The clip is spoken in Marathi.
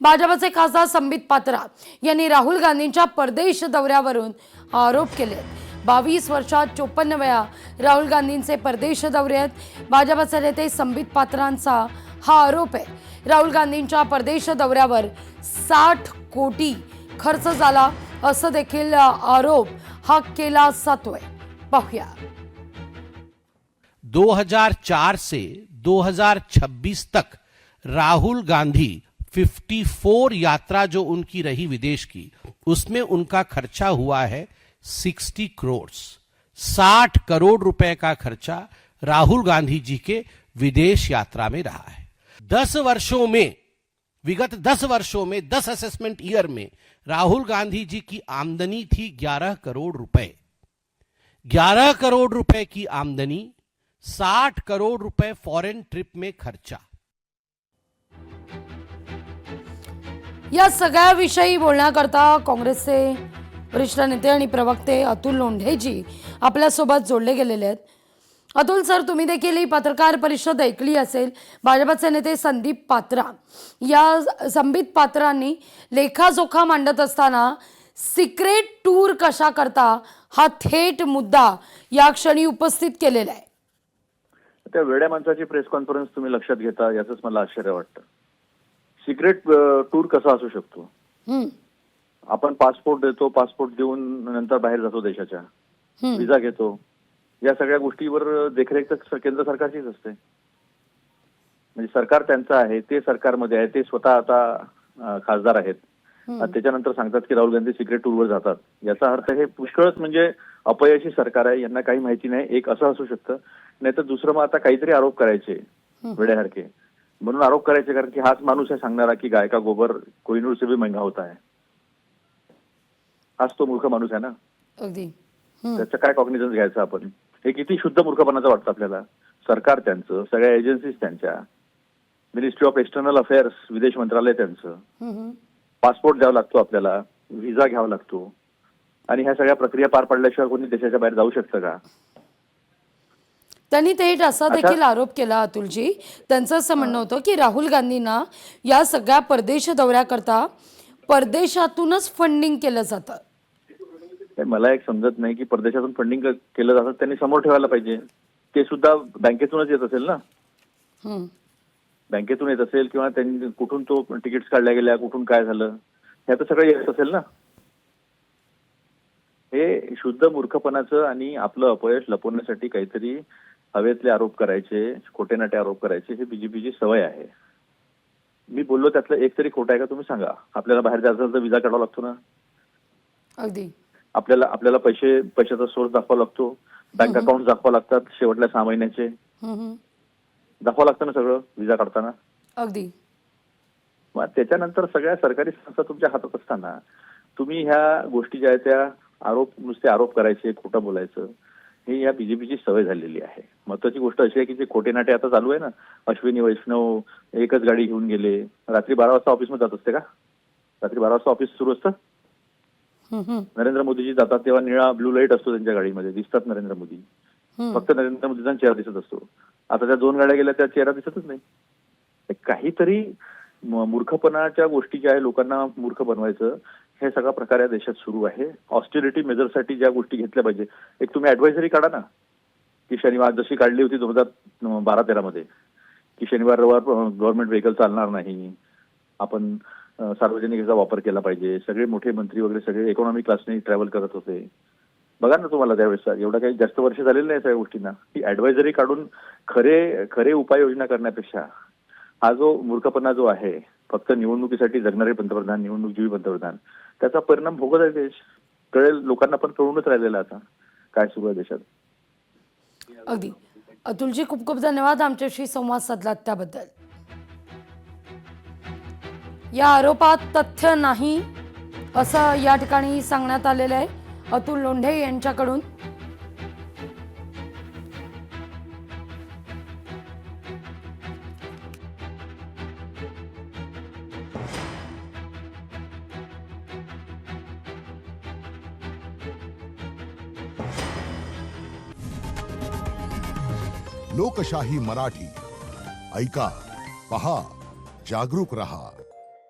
भाजपचे खासदार संबित पात्रा यांनी राहुल गांधींच्या परदेश दौऱ्यावरून आरोप केले। 22 वर्षात 54 वेळा राहुल गांधींचे परदेश दौरे आहेत। भाजपचे नेते संबित पात्रांचा हा आरोप आहे। राहुल गांधींच्या परदेश दौऱ्यावर 60 कोटी खर्च झाला असं देखील आरोप हा केला जातोय। पाहूया। 2004 से 2026 तक राहुल गांधी 54 यात्रा जो उनकी रही विदेश की, उसमें उनका खर्चा हुआ है 60 करोड़। 60 करोड़ रुपए का खर्चा राहुल गांधी जी के विदेश यात्रा में रहा है। 10 वर्षों में, विगत 10 वर्षों में 10 असेसमेंट ईयर में राहुल गांधी जी की आमदनी थी 11 करोड़ रुपए। 11 करोड़ रुपए की आमदनी, 60 करोड़ रुपए फॉरेन ट्रिप में खर्चा। या सगळ्याविषयी बोलण्याकरता काँग्रेसचे वरिष्ठ नेते आणि प्रवक्ते अतुल लोंढेजी आपल्यासोबत जोडले गेलेले आहेत। अतुल सर, तुम्ही देखील ही पत्रकार परिषद ऐकली असेल। भाजपचे नेते संबित पात्रांनी लेखाजोखा मांडत असताना सिक्रेट टूर कशा करता हा थेट मुद्दा या क्षणी उपस्थित केलेला आहे। त्या वेड्या माणसाची प्रेस कॉन्फरन्स तुम्ही लक्षात घेता याचंच मला आश्चर्य वाटतं। सिक्रेट टूर कसा असू शकतो? आपण पासपोर्ट देतो, पासपोर्ट देऊन नंतर बाहेर जातो देशाच्या, विजा घेतो, या सगळ्या गोष्टीवर देखरेख तर केंद्र सरकारचीच असते। म्हणजे सरकार त्यांचं आहे, ते सरकारमध्ये आहे, ते स्वतः आता खासदार आहेत। त्याच्यानंतर सांगतात की राहुल गांधी सिक्रेट टूरवर जातात। याचा अर्थ हे पुष्कळच म्हणजे अपयशी सरकार आहे, यांना काही माहिती नाही। एक असं असू शकतं, नाहीतर दुसरं मग आता काहीतरी आरोप करायचे वेड्यासारखे, म्हणून आरोप करायचे, कारण की हाच माणूस आहे सांगणारा की गाय का गोबर कोहिनूर से भी महंगा होता है। हाच तो मूर्ख माणूस आहे ना। अगदी त्याचं काय कॉग्निझन्स घ्यायचं आपण? हे किती शुद्ध मूर्खपणाचं वाटतं आपल्याला। सरकार त्यांचं, सगळ्या एजन्सीज त्यांच्या, मिनिस्ट्री ऑफ एक्सटर्नल अफेअर्स विदेश मंत्रालय त्यांचं, पासपोर्ट द्यावा लागतो आपल्याला, व्हिसा घ्यावा लागतो, आणि ह्या सगळ्या प्रक्रिया पार पडल्याशिवाय कोणी देशाच्या बाहेर जाऊ शकतं का? त्यांनी थेट असा देखील आरोप केला अतुलजी। त्यांचं असं म्हणणं होतं की राहुल गांधींना या सगळ्या परदेश दौऱ्याकरता परदेशातूनच फंडिंग केलं जातं। मला एक समजत नाही की परदेशातून फंडिंग केलं जातं, त्यांनी समोर ठेवायला पाहिजे। ते सुद्धा बँकेतूनच येत असेल ना, बँकेतून येत असेल, किंवा त्यांनी कुठून तो तिकीट्स काढल्या गेल्या, कुठून काय झालं, हे आता सगळं येत असेल ना। हे शुद्ध मूर्खपणाचं आणि आपलं अपयश लपवण्यासाठी काहीतरी हवेतले आरोप करायचे, खोटे नाटे आरोप करायचे, हे बीजेपीची सवय आहे। मी बोललो त्यातलं एक तरी खोटं आहे का तुम्ही सांगा? आपल्याला बाहेर जायचं असेल तर विजा काढावा लागतो ना। अगदी आपल्याला पैशाचा सोर्स दाखवावा लागतो, बँक अकाउंट दाखवावं लागतात, शेवटल्या 6 महिन्याचे दाखवावं लागतं ना सगळं विजा काढताना। अगदी मग त्याच्यानंतर सगळ्या सरकारी संस्था तुमच्या हातात असताना तुम्ही ह्या गोष्टी ज्या आहेत त्या नुसते आरोप करायचे, खोटं बोलायचं, हे या बीजेपीची सवय झालेली आहे। महत्वाची गोष्ट अशी आहे की जे खोटे नाटे आता चालू आहे ना, अश्विनी वैष्णव एकच गाडी घेऊन गेले, रात्री 12 वाजता ऑफिसमध्ये जात असते का? रात्री 12 वाजता ऑफिस सुरू असतं। नरेंद्र मोदीजी जातात तेव्हा निळा ब्लू लाईट असतो त्यांच्या गाडीमध्ये, दिसतात नरेंद्र मोदी, फक्त नरेंद्र मोदीचा चेहरा दिसत असतो। आता त्या 2 गाड्या गेल्या, त्या चेहरा दिसतच नाही। काहीतरी मूर्खपणाच्या गोष्टी ज्या आहे, लोकांना मूर्ख बनवायचं, हे सगळा प्रकार या देशात सुरू आहे। ऑस्टेरिटी मेजरसाठी ज्या गोष्टी घेतल्या पाहिजे, एक तुम्ही ऍडवायझरी काढा ना, की शनिवार जशी काढली होती 2012-13 मध्ये, की शनिवार रविवार गव्हर्नमेंट व्हेकल चालणार नाही, आपण सार्वजनिक याचा वापर केला पाहिजे। सगळे मोठे मंत्री वगैरे सगळे इकॉनॉमी क्लासने ट्रॅव्हल करत होते, बघा ना तुम्हाला त्यावेळेस। एवढं काही जास्त वर्ष झालेलं नाही सगळ्या गोष्टींना। ही ऍडवायझरी काढून खरे उपाययोजना करण्यापेक्षा हा जो मूर्खपणा जो आहे, फक्त निवडणुकीसाठी जगणारे पंतप्रधान, निवडणूकजीवी पंतप्रधान, त्याचा परिणाम भोगत आहे देश। कळेल लोकांना, पण कळूनच राहिलेला आता काय सुरू आहे देशात। अगदी अतुलजी, खूप खूप धन्यवाद आमच्याशी संवाद साधलात त्याबद्दल। या आरोपात तथ्य नाही असं या ठिकाणी सांगण्यात आलेलं आहे अतुल लोंढे यांच्याकडून। लोकशाही मराठी ऐका, पहा, जागरूक रहा।